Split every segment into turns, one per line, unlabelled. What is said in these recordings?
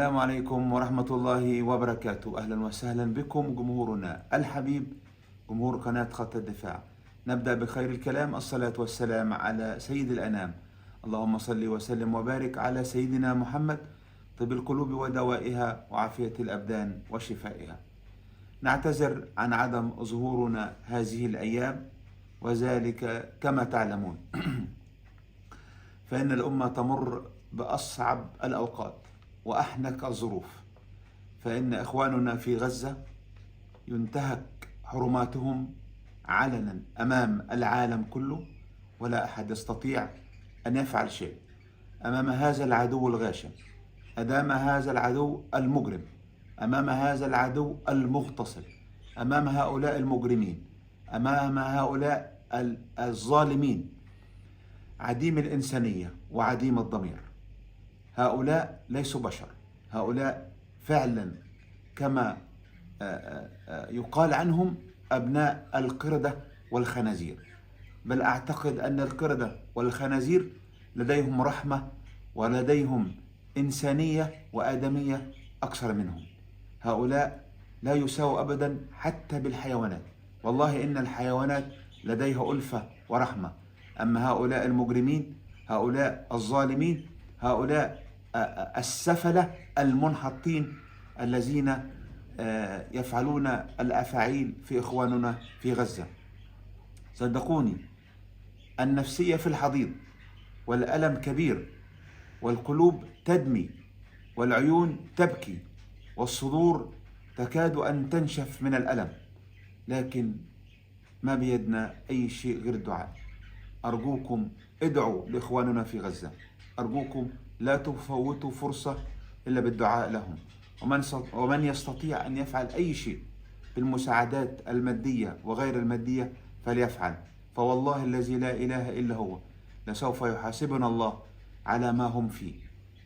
السلام عليكم ورحمة الله وبركاته. أهلا وسهلا بكم جمهورنا الحبيب، جمهور قناة خط الدفاع. نبدأ بخير الكلام، الصلاة والسلام على سيد الأنام. اللهم صل وسلم وبارك على سيدنا محمد، طب القلوب ودوائها وعافية الأبدان وشفائها. نعتذر عن عدم ظهورنا هذه الأيام، وذلك كما تعلمون فإن الأمة تمر بأصعب الأوقات وأحنك الظروف، فإن إخواننا في غزة ينتهك حرماتهم علنا أمام العالم كله، ولا أحد يستطيع أن يفعل شيء أمام هذا العدو الغاشم، أمام هذا العدو المجرم، أمام هذا العدو المغتصب، أمام هؤلاء المجرمين، أمام هؤلاء الظالمين عديم الإنسانية وعديم الضمير. هؤلاء ليسوا بشر، هؤلاء فعلا كما يقال عنهم أبناء القردة والخنازير، بل أعتقد أن القردة والخنازير لديهم رحمة ولديهم إنسانية وآدمية أكثر منهم. هؤلاء لا يساووا أبدا حتى بالحيوانات، والله إن الحيوانات لديها ألفة ورحمة، أما هؤلاء المجرمين، هؤلاء الظالمين، هؤلاء السفلة المنحطين الذين يفعلون الأفاعيل في إخواننا في غزة. صدقوني، النفسية في الحضيض، والألم كبير، والقلوب تدمي، والعيون تبكي، والصدور تكاد أن تنشف من الألم، لكن ما بيدنا أي شيء غير الدعاء. أرجوكم ادعوا لإخواننا في غزة، أرجوكم لا تفوتوا فرصة إلا بالدعاء لهم، ومن يستطيع أن يفعل أي شيء بالمساعدات المادية وغير المادية فليفعل، فوالله الذي لا إله إلا هو لسوف يحاسبنا الله على ما هم فيه،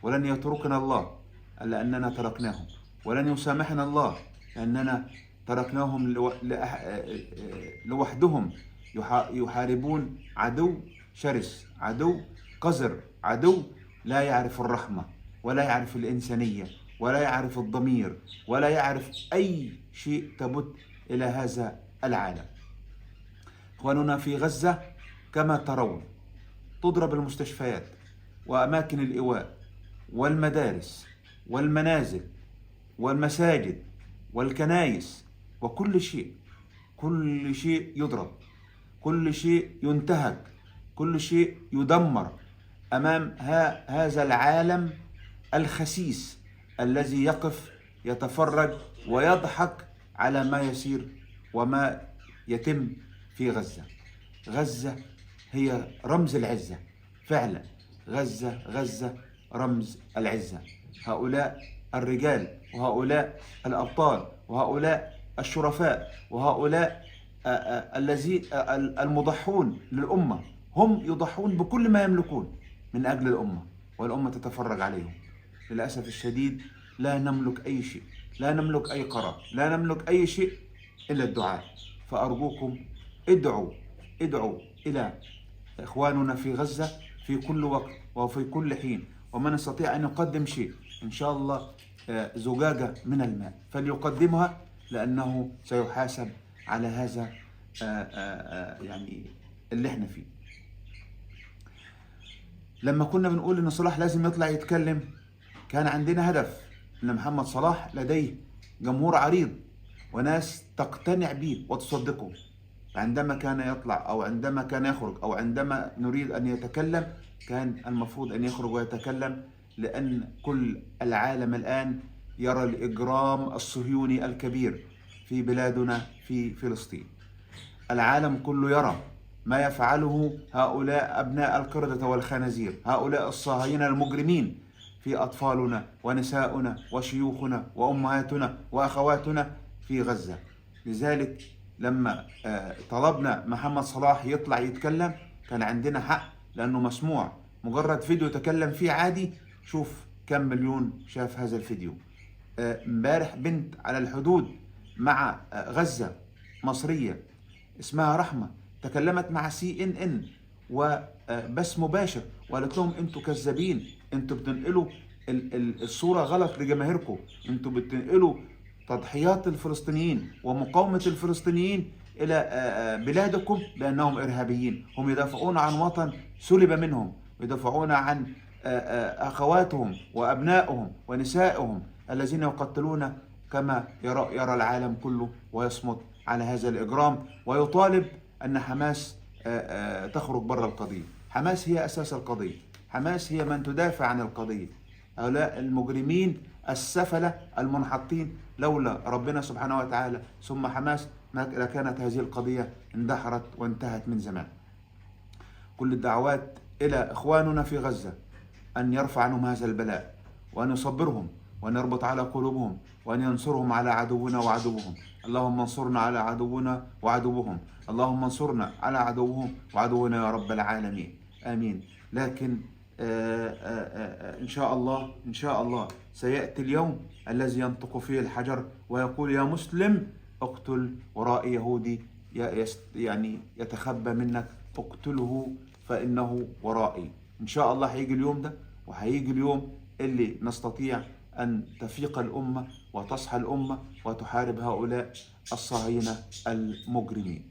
ولن يتركنا الله لأننا تركناهم، ولن يسامحنا الله لأننا تركناهم لوحدهم يحاربون عدو شرس، عدو قذر، عدو لا يعرف الرحمة ولا يعرف الإنسانية ولا يعرف الضمير ولا يعرف أي شيء تبت إلى هذا العالم. إخواننا في غزة كما ترون تضرب المستشفيات وأماكن الإيواء والمدارس والمنازل والمساجد والكنائس، وكل شيء، كل شيء يضرب، كل شيء ينتهك، كل شيء يدمر أمام هذا العالم الخسيس الذي يقف يتفرج ويضحك على ما يسير وما يتم في غزة. غزة هي رمز العزة فعلا، غزة رمز العزة. هؤلاء الرجال وهؤلاء الأبطال وهؤلاء الشرفاء وهؤلاء الذين المضحون للأمة، هم يضحون بكل ما يملكون من أجل الأمة، والأمة تتفرج عليهم. للأسف الشديد لا نملك أي شيء، لا نملك أي قرار، لا نملك أي شيء إلا الدعاء. فأرجوكم ادعوا إلى إخواننا في غزة في كل وقت وفي كل حين، ومن يستطيع أن يقدم شيء إن شاء الله زجاجة من الماء فليقدمها، لأنه سيحاسب على هذا يعني اللي احنا فيه. لما كنا بنقول ان صلاح لازم يطلع يتكلم، كان عندنا هدف ان محمد صلاح لديه جمهور عريض وناس تقتنع به وتصدقه. عندما كان يطلع او عندما كان يخرج او عندما نريد ان يتكلم، كان المفروض ان يخرج ويتكلم، لان كل العالم الان يرى الاجرام الصهيوني الكبير في بلادنا في فلسطين. العالم كله يرى ما يفعله هؤلاء أبناء القردة والخنازير، هؤلاء الصهاينة المجرمين في أطفالنا ونساؤنا وشيوخنا وأمهاتنا وأخواتنا في غزة. لذلك لما طلبنا محمد صلاح يطلع يتكلم كان عندنا حق، لأنه مسموع. مجرد فيديو تكلم فيه عادي، شوف كم مليون شاف هذا الفيديو. امبارح بنت على الحدود مع غزة مصرية اسمها رحمة تكلمت مع CNN وبس مباشر، وقالت لهم انتوا كذابين، انتوا بتنقلوا الصورة غلط لجماهيركم. انتوا بتنقلوا تضحيات الفلسطينيين ومقاومة الفلسطينيين إلى بلادكم بأنهم إرهابيين. هم يدافعون عن وطن سلب منهم، يدافعون عن أخواتهم وأبنائهم ونسائهم الذين يقتلون كما يرى العالم كله ويصمت على هذا الإجرام، ويطالب أن حماس تخرج بره القضية. حماس هي أساس القضية، حماس هي من تدافع عن القضية. هؤلاء المجرمين السفلة المنحطين لولا ربنا سبحانه وتعالى ثم حماس لكانت هذه القضية اندحرت وانتهت من زمان. كل الدعوات إلى إخواننا في غزة أن يرفع عنهم هذا البلاء، وأن يصبرهم، وأن يربط على قلوبهم، وأن ينصرهم على عدونا وعدوهم. اللهم انصرنا على عدونا وعدوهم، اللهم انصرنا على عدوهم وعدونا يا رب العالمين، آمين. لكن إن شاء الله سيأتي اليوم الذي ينطق فيه الحجر ويقول يا مسلم اقتل ورائي يهودي يعني يتخبى منك، اقتله فإنه ورائي. إن شاء الله هيجي اليوم ده، وهيجي اليوم اللي نستطيع أن تفيق الأمة وتصحى الأمة وتحارب هؤلاء الصهاينة المجرمين.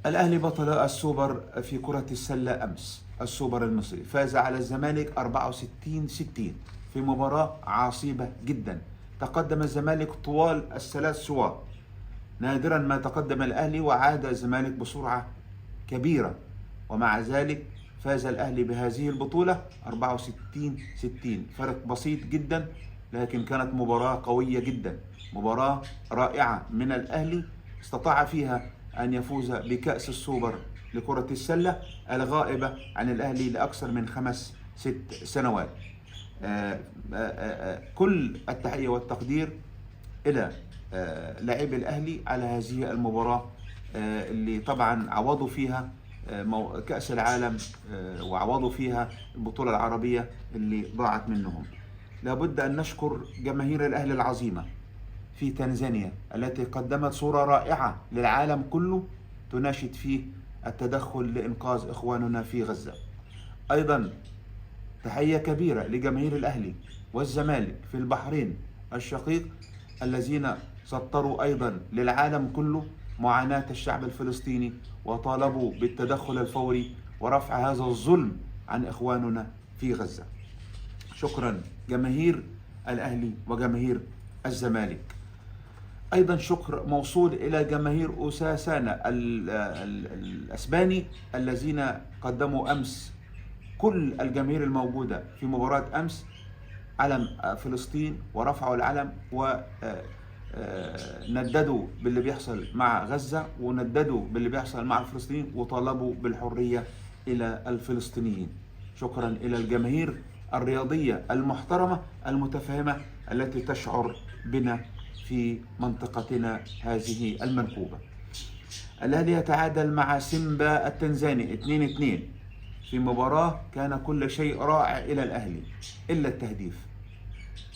الأهلي بطل السوبر في كرة السلة أمس، السوبر المصري فاز على الزمالك 64-60 في مباراة عصيبة جدا. تقدم الزمالك طوال الثلاث شوط، نادرا ما تقدم الأهلي وعاد الزمالك بسرعة كبيرة، ومع ذلك فاز الأهلي بهذه البطولة 64-60، فرق بسيط جدا، لكن كانت مباراة قوية جدا، مباراة رائعة من الأهلي استطاع فيها أن يفوز بكأس السوبر لكرة السلة الغائبة عن الأهلي لأكثر من 5-6 سنوات. كل التحية والتقدير إلى لاعبي الأهلي على هذه المباراة اللي طبعا عوضوا فيها كأس العالم وعوضوا فيها البطولة العربية اللي ضاعت منهم. لابد أن نشكر جماهير الأهلي العظيمة في تنزانيا التي قدمت صورة رائعة للعالم كله تناشد فيه التدخل لإنقاذ إخواننا في غزة. أيضا تحية كبيرة لجماهير الأهلي والزمالك في البحرين الشقيق الذين سطروا أيضا للعالم كله معاناة الشعب الفلسطيني وطالبوا بالتدخل الفوري ورفع هذا الظلم عن إخواننا في غزة. شكرا جماهير الأهلي وجماهير الزمالك. أيضا شكر موصول إلى جماهير أوساسانا الأسباني الذين قدموا أمس، كل الجماهير الموجودة في مباراة أمس علم فلسطين ورفعوا العلم ونددوا باللي بيحصل مع غزة ونددوا باللي بيحصل مع الفلسطينيين وطالبوا بالحرية إلى الفلسطينيين. شكرا إلى الجماهير الرياضية المحترمة المتفهمة التي تشعر بنا في منطقتنا هذه المنكوبة. الأهلي يتعادل مع سيمبا التنزاني 2-2 في مباراة كان كل شيء رائع إلى الأهلي إلا التهديف.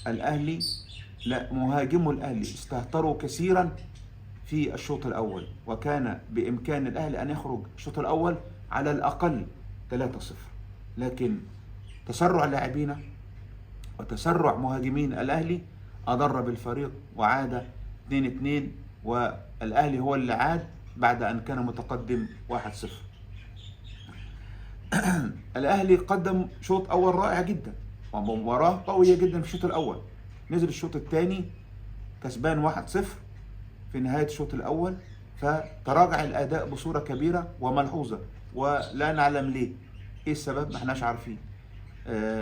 الأهلي مهاجمو الأهلي استهتروا كثيرا في الشوط الأول، وكان بإمكان الأهلي أن يخرج الشوط الأول على الأقل 3-0، لكن تسرع لاعبين وتسرع مهاجمين الأهلي أضر بالفريق وعاد 2-2، والأهلي هو اللي عاد بعد أن كان متقدم 1-0. الأهلي قدم شوط أول رائع جدا ومباراة قوية جدا في الشوط الأول، نزل الشوط الثاني كسبان 1-0 في نهاية الشوط الأول، فتراجع الأداء بصورة كبيرة وملحوظة ولا نعلم ليه. إيه السبب؟ ما احناش عارفين.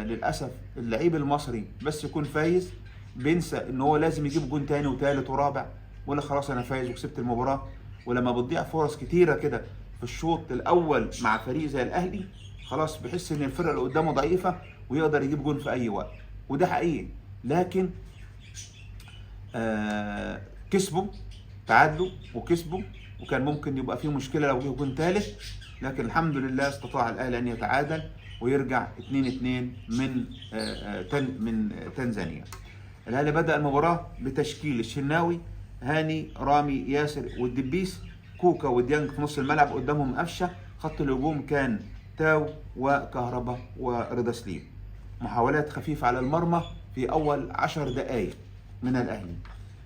للأسف اللعيب المصري بس يكون فايز بينسى إن هو لازم يجيب جون تاني وتالت ورابع، ولا خلاص أنا فايز وكسبت المباراة. ولما بتضيع فرص كتيرة كده في الشوط الأول مع فريق زي الأهلي، خلاص بيحس إن الفرقة اللي قدامه ضعيفة ويقدر يجيب جون في أي وقت، وده حقيقي. لكن كسبوا، تعادلوا وكسبوا، وكان ممكن يبقى فيه مشكلة لو جه جون ثالث، لكن الحمد لله استطاع الأهلي أن يتعادل ويرجع 2-2 من تنزانيا. الأهلي بدأ المباراة بتشكيل الشناوي، هاني، رامي، ياسر والدبيس، كوكا وديانج في نص الملعب، قدامهم قفشه. خط الهجوم كان تاو وكهربا ورضا سليم. محاولات خفيفة على المرمى في أول 10 دقايق من الأهلي،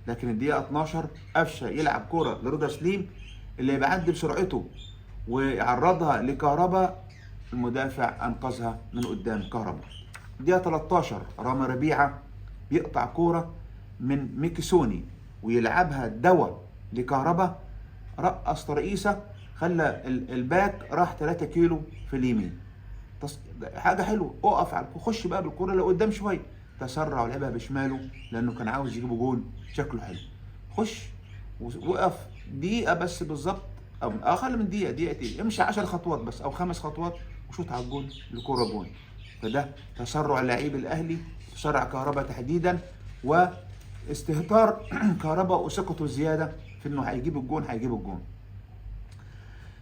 لكن الدقيقة 12 قفشة يلعب كرة لرضا سليم اللي بيعدي بسرعته ويعرضها لكهربا، المدافع أنقذها من قدام كهربا. الدقيقة 13 رامي ربيعة بيقطع كورة من ميكيسوني ويلعبها دوا لكهربا، رقص ترقيصة خلى الباك راح 3 كيلو في اليمين. حاجة حلوة، اقف على خش بقى بالكورة لقدام شوية، تسرع ولعبها بشماله لأنه كان عاوز يجيبه جون شكله حلو. خش وقف دقيقة بس بالظبط، أو أقل من دقيقة، دقيقتين، امشي 10 خطوات بس أو 5 خطوات وشوط على الجون، الكورة جون. فده تسرع لاعبي الأهلي، تسرع كهربا تحديدا، واستهتار كهربا وثقته زيادة في إنه هيجيب الجون، هيجيب الجون.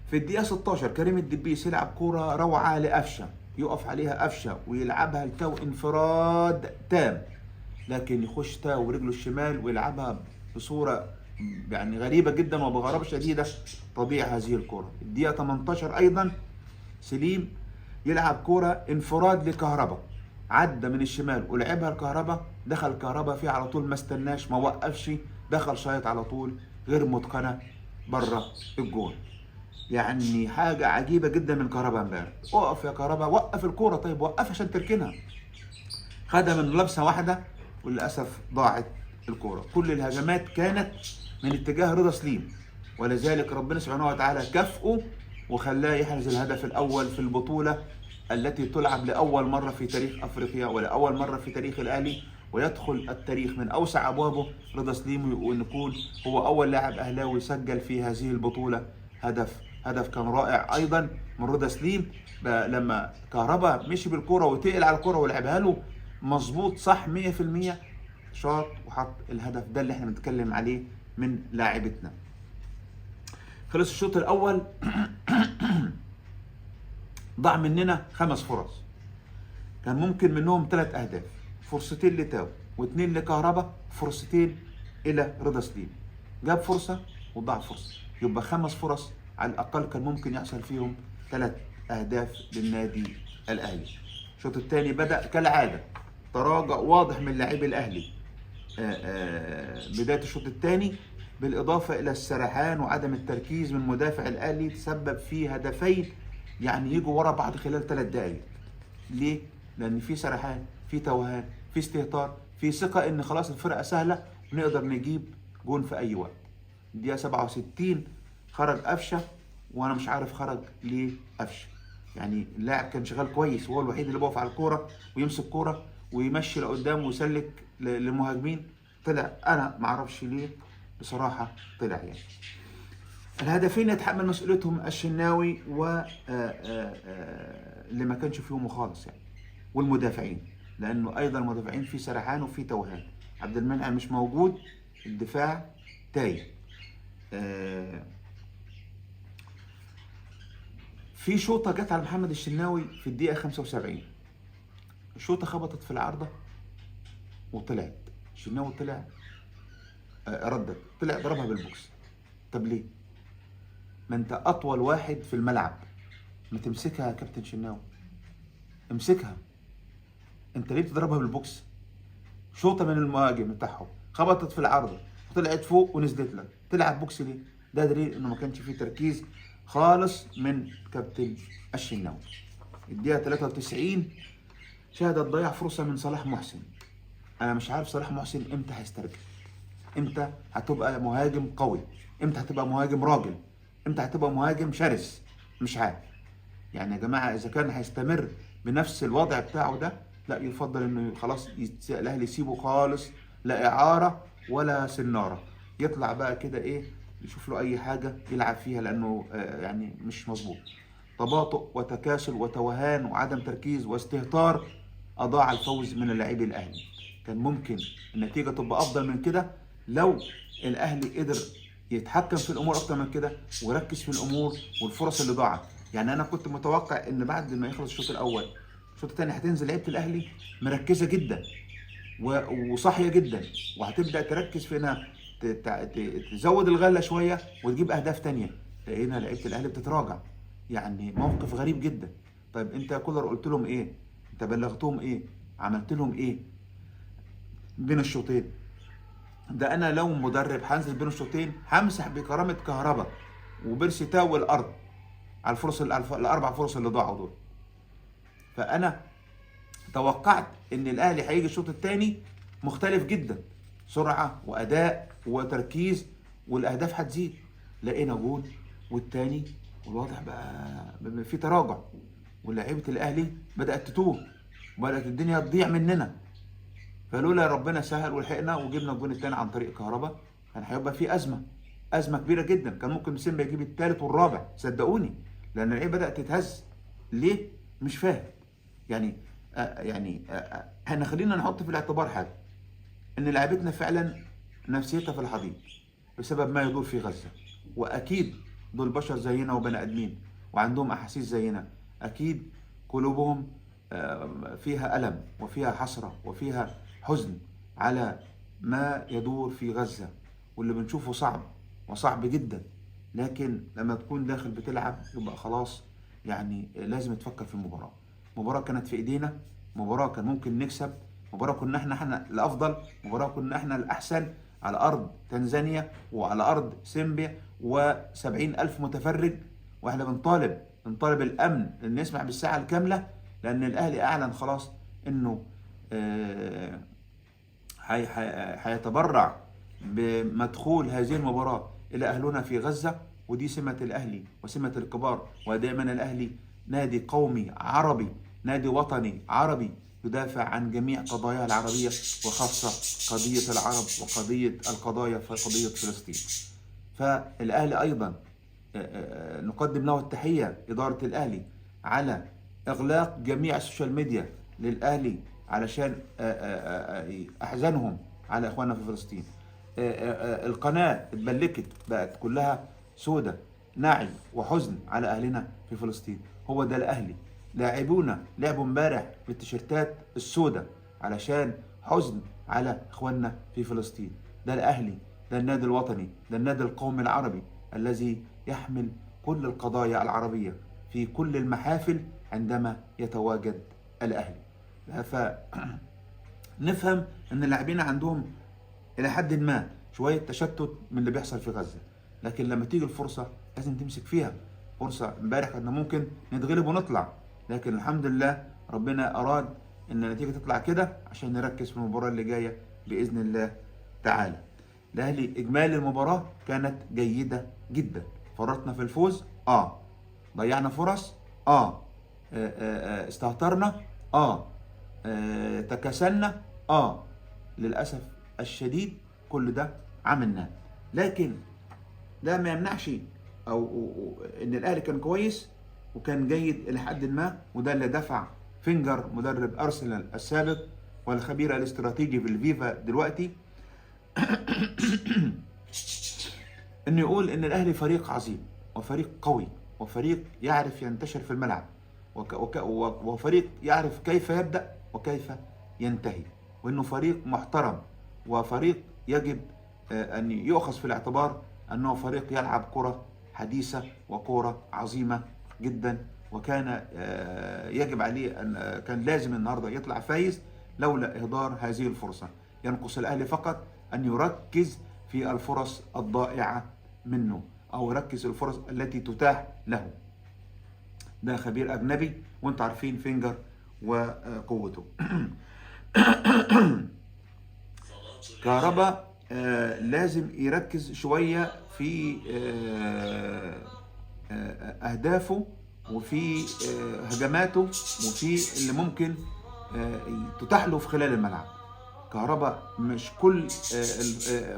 في الدقيقة 16 كريم الدبيس يلعب كورة روعة لقفشة، يقف عليها قفشة ويلعبها لتو انفراد تام، لكن يخش تاو ورجله الشمال ويلعبها بصورة يعني غريبة جدا وبغرابة شديدة تضيع هذه الكرة. الدقيقة 18 أيضا سليم يلعب كرة انفراد لكهربا، عدى من الشمال ولعبها الكهربا، دخل كهربا فيه على طول، ما استناش ما وقفش، دخل شايط على طول غير متقنة بره الجول. يعني حاجة عجيبة جدا من كهربا امبارح. اقف يا كهربا، وقف الكورة، طيب وقف عشان تركنها. خدها من لبسة واحدة وللأسف ضاعت الكورة. كل الهجمات كانت من اتجاه رضا سليم، ولذلك ربنا سبحانه وتعالى كافئه وخلاه يحرز الهدف الأول في البطولة التي تلعب لأول مرة في تاريخ أفريقيا ولأول مرة في تاريخ الأهلي، ويدخل التاريخ من أوسع أبوابه رضا سليم، ويكون هو أول لاعب أهلاوي سجل في هذه البطولة هدف كان رائع أيضا من رضا سليم. لما كهربا مشي بالكرة وتقل على الكرة ولعبها له مظبوط صح 100%، شاط وحط الهدف ده اللي احنا بنتكلم عليه من لاعبتنا. خلص الشوط الأول ضاع مننا 5 فرص، كان ممكن منهم 3 أهداف، فرصتين لتاو و2 لكهربا، فرصتين إلى رضا سليم. جاب فرصة وضاع فرصة، يبقى 5 فرص على الأقل كان ممكن يحصل فيهم 3 أهداف للنادي الأهلي. الشوط الثاني بدأ كالعادة تراجع واضح من لاعبي الأهلي. بداية الشوط الثاني بالإضافة إلى السرحان وعدم التركيز من مدافع الأهلي تسبب في هدفين يعني يجوا ورا بعض خلال 3 دقايق. ليه؟ لأن في سرحان، في توهان، في استهتار، في ثقة إن خلاص الفرقة سهلة ونقدر نجيب جون في أي وقت. الدقيقة 67 خرج قفشة، وأنا مش عارف خرج ليه قفشة. يعني اللاعب كان شغال كويس وهو الوحيد اللي بيقف على الكورة ويمسك كورة ويمشي لقدام ويسلك للمهاجمين، طلع أنا معرفش ليه بصراحة طلع. يعني الهدفين يتحمل مسؤوليتهم الشناوي و اللي ما كانش فيهم خالص يعني، والمدافعين، لأنه أيضا المدافعين في سرحان وفي توهان. عبد المنعم مش موجود، الدفاع تايه. في شوطة جت على محمد الشناوي في الدقيقة 75، الشوطة خبطت في العارضة وطلعت، الشناوي طلع ردت، طلع ضربها بالبوكس. طب ليه؟ ما انت أطول واحد في الملعب، ما تمسكها يا كابتن شناوي، امسكها. انت ليه بتضربها بالبوكس؟ شوطة من المهاجم بتاعهم خبطت في العارضة وطلعت فوق ونزلت لك، تلعب بوكس ليه؟ ده دليل انه ما كانش فيه تركيز خالص من كابتن الشناوي. الدقيقة 93 شهدت ضياع فرصة من صلاح محسن. انا مش عارف صلاح محسن امتى هيسترجع، امتى هتبقى مهاجم قوي، امتى هتبقى مهاجم راجل، امتى هتبقى مهاجم شرس، مش عارف. يعني يا جماعة اذا كان هيستمر بنفس الوضع بتاعه ده، لا يفضل انه خلاص الاهلي يسيبه خالص، لا اعارة ولا سنارة، يطلع بقى كده ايه، يشوف له اي حاجة يلعب فيها، لانه يعني مش مظبوط. تباطؤ وتكاسل وتوهان وعدم تركيز واستهتار اضاع الفوز من اللاعبي الاهلي. كان ممكن النتيجة تبقى افضل من كده لو الاهلي قدر يتحكم في الامور اكتر من كده ويركز في الامور والفرص اللي ضاعت. يعني انا كنت متوقع ان بعد ما يخلص الشوط الاول الشوط الثاني هتنزل لعيبه الاهلي مركزه جدا وصاحيه جدا، وهتبدا تركز في انها تزود الغله شويه وتجيب اهداف ثانيه. لقينا لعيبه الاهلي بتتراجع، يعني موقف غريب جدا. طيب انت يا كولر قلت لهم ايه؟ انت بلغتهم ايه؟ عملت لهم ايه بين الشوطين؟ ده انا لو مدرب هنزل بين الشوطين همسح بكرامه كهربا وبيرسي تاو الارض على الفرص الاربع فرص اللي ضاعوا دول. فانا توقعت ان الاهلي هيجي الشوط الثاني مختلف جدا، سرعه واداء وتركيز والاهداف هتزيد. لقينا جول والتاني، والواضح بقى في تراجع، ولاعيبه الاهلي بدات تتوه وبدات الدنيا تضيع مننا. فلولا ربنا سهل ولحقنا وجبنا الجون الثاني عن طريق كهربا كان هيبقى في ازمه كبيره جدا. كان ممكن سيمبا يجيب الثالث والرابع صدقوني، لان اللعيبه بدات تتهز. ليه؟ مش فاهم. يعني احنا خلينا نحط في الاعتبار حاجه، ان لعيبتنا فعلا نفسيتها في الحضيض بسبب ما يدور في غزه. واكيد دول بشر زينا وبني ادمين وعندهم احاسيس زينا. اكيد قلوبهم فيها الم وفيها حسره وفيها حزن على ما يدور في غزه، واللي بنشوفه صعب وصعب جدا. لكن لما تكون داخل بتلعب يبقى خلاص، يعني لازم تفكر في المباراه. مباراه كانت في ايدينا، مباراه كان ممكن نكسب، مباراه كنا احنا الافضل، مباراه كنا احنا الاحسن على ارض تنزانيا وعلى ارض سيمبيا و70,000 متفرج. واحنا بنطالب الامن ان نسمع بالساعه الكامله، لان الاهلي اعلن خلاص انه هيتبرع بمدخول هذه المباراه الى اهلنا في غزه. ودي سمه الاهلي وسمه الكبار، ودائما الاهلي نادي قومي عربي، نادي وطني عربي يدافع عن جميع قضاياها العربيه، وخاصه قضيه العرب وقضيه القضايا في قضيه فلسطين. فالاهلي ايضا نقدم له التحيه، اداره الاهلي، على اغلاق جميع السوشيال ميديا للاهلي علشان احزانهم على اخواننا في فلسطين. القناه اتبلكت بقت كلها سودة، نعي وحزن على اهلنا في فلسطين. هو ده الاهلي. لاعبونا لعبوا امبارح بالتيشيرتات السوداء علشان حزن على اخواننا في فلسطين. ده الاهلي، ده النادي الوطني، ده النادي القومي العربي الذي يحمل كل القضايا العربية في كل المحافل عندما يتواجد الاهلي. فنفهم ان اللاعبين عندهم الى حد ما شوية تشتت من اللي بيحصل في غزة، لكن لما تيجي الفرصة لازم تمسك فيها. فرصة امبارح كنا ممكن نتغلب ونطلع، لكن الحمد لله ربنا اراد ان النتيجة تطلع كده عشان نركز في المباراة اللي جاية باذن الله تعالى. الاهلي اجمالي المباراة كانت جيدة جدا. فرطنا في الفوز، ضيعنا فرص، استهترنا، تكاسلنا، للاسف الشديد كل ده عملناه. لكن ده ما يمنعش او ان الاهلي كان كويس وكان جيد الى حد ما، وده اللي دفع فينجر مدرب ارسنال السابق والخبير الاستراتيجي في الفيفا دلوقتي انه يقول ان الاهلي فريق عظيم وفريق قوي وفريق يعرف ينتشر في الملعب وفريق يعرف كيف يبدأ وكيف ينتهي، وانه فريق محترم وفريق يجب ان يؤخذ في الاعتبار انه فريق يلعب كرة حديثة وكرة عظيمة جدا. وكان يجب عليه ان كان لازم النهارده يطلع فايز لولا اهدار هذه الفرصة. ينقص الاهلي فقط ان يركز في الفرص الضائعة منه، او يركز الفرص التي تتاح له. ده خبير اجنبي وانتم عارفين فينجر وقوته. كهربا لازم يركز شوية في أهدافه وفي هجماته وفي اللي ممكن تتاح له في خلال الملعب. كهربا مش كل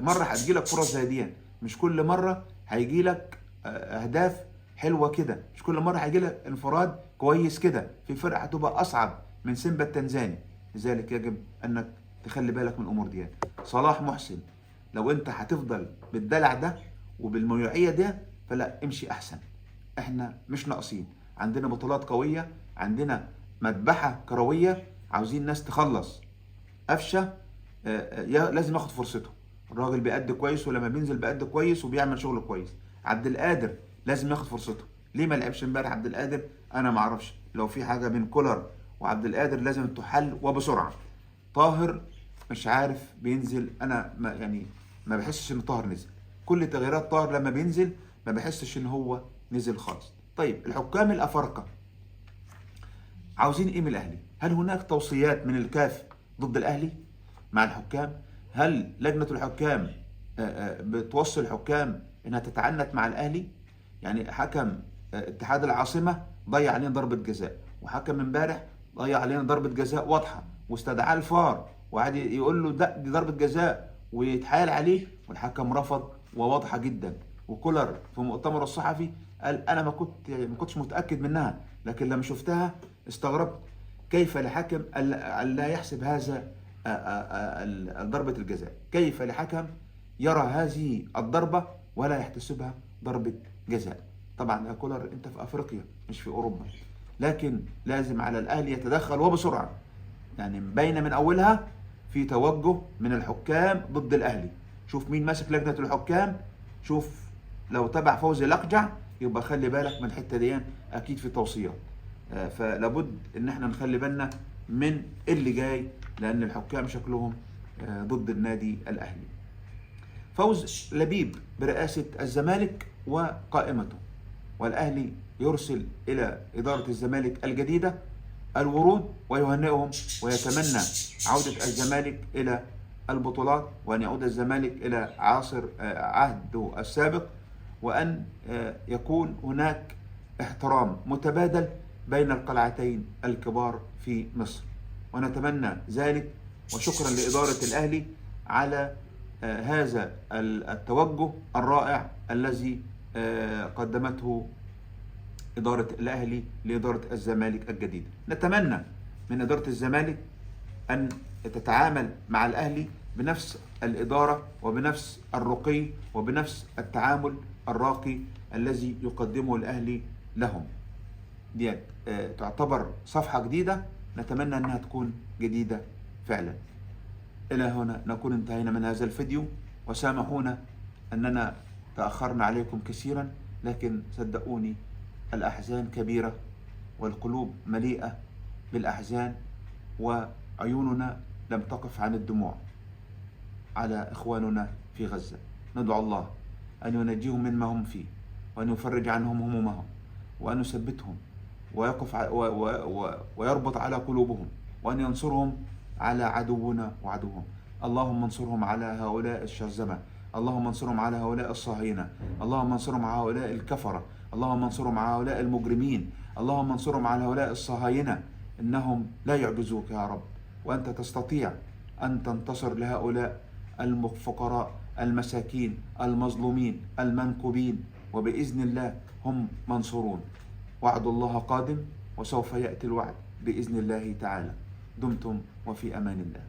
مرة هتجيلك فرص زي دي، مش كل مرة هيجيلك أهداف حلوة كده، مش كل مرة هيجيلك انفراد كويس كده في فرقة هتبقى أصعب من سيمبا التنزاني. لذلك يجب أنك تخلي بالك من الأمور دي. صلاح محسن، لو أنت هتفضل بالدلع ده وبالميوعية ده فلا، امشي أحسن. احنا مش ناقصين، عندنا بطولات قوية، عندنا مذبحة كروية، عاوزين ناس تخلص. قفشة لازم ياخد فرصته، الراجل بيأدي كويس ولما بينزل بيأدي كويس وبيعمل شغل كويس. عبد القادر لازم ياخد فرصته. ليه ما لعبش امبارح عبد القادر؟ انا ما اعرفش. لو في حاجه بين كولر وعبد القادر لازم تحل وبسرعة. طاهر مش عارف بينزل، انا ما بحسش ان طاهر نزل. كل تغييرات طاهر لما بينزل ما بحسش ان هو نزل خالص. طيب الحكام الافارقه عاوزين ايه من الاهلي؟ هل هناك توصيات من الكاف ضد الاهلي مع الحكام؟ هل لجنه الحكام بتوصي الحكام انها تتعنت مع الاهلي؟ يعني حكم اتحاد العاصمه ضيع علينا ضربه جزاء، وحكم امبارح ضيع علينا ضربه جزاء واضحه، واستدعاه الفار وقعد يقول له ده دي ضربه جزاء ويتحايل عليه، والحكم رفض وواضحه جدا. وكولر في مؤتمره الصحفي قال انا ما كنتش متاكد منها، لكن لما شفتها استغربت كيف لحكم لا يحسب هذا ضربة الجزاء. كيف لحكم يرى هذه الضربة ولا يحتسبها ضربة جزاء؟ طبعا يا كولر انت في افريقيا مش في اوروبا، لكن لازم على الاهلي يتدخل وبسرعة. يعني باينة من اولها في توجه من الحكام ضد الاهلي. شوف مين ماسك لجنة الحكام، شوف لو تبع فوزي لقجع يبقى خلي بالك من الحتة دي، اكيد في توصيات. فلابد ان احنا نخلي بالنا من اللي جاي، لان الحكام شكلهم ضد النادي الاهلي. فوز لبيب برئاسة الزمالك وقائمته، والاهلي يرسل الى ادارة الزمالك الجديدة الورود ويهنئهم ويتمنى عودة الزمالك الى البطولات، وان يعود الزمالك الى عهده السابق، وان يكون هناك احترام متبادل بين القلعتين الكبار في مصر، ونتمنى ذلك. وشكرا لإدارة الأهلي على هذا التوجه الرائع الذي قدمته إدارة الأهلي لإدارة الزمالك الجديدة. نتمنى من إدارة الزمالك أن تتعامل مع الأهلي بنفس الإدارة وبنفس الرقي وبنفس التعامل الراقي الذي يقدمه الأهلي لهم. دي تعتبر صفحة جديدة، نتمنى أنها تكون جديدة فعلا. إلى هنا نكون انتهينا من هذا الفيديو، وسامحونا أننا تأخرنا عليكم كثيرا، لكن صدقوني الأحزان كبيرة والقلوب مليئة بالأحزان، وعيوننا لم تقف عن الدموع على إخواننا في غزة. ندعو الله أن ينجيهم مما هم فيه، وأن يفرج عنهم همومهم، وأن يثبتهم ويقف ويربط على قلوبهم، وأن ينصرهم على عدونا وعدوهم. اللهم انصرهم على هؤلاء الشرذمة، اللهم انصرهم على هؤلاء الصهاينة، اللهم انصرهم على هؤلاء الكفرة، اللهم انصرهم على هؤلاء المجرمين، اللهم انصرهم على هؤلاء الصهاينة. إنهم لا يعجزوك يا رب، وأنت تستطيع أن تنتصر لهؤلاء الفقراء المساكين المظلومين المنكوبين، وبإذن الله هم منصورون. وعد الله قادم، وسوف يأتي الوعد بإذن الله تعالى. دمتم وفي أمان الله.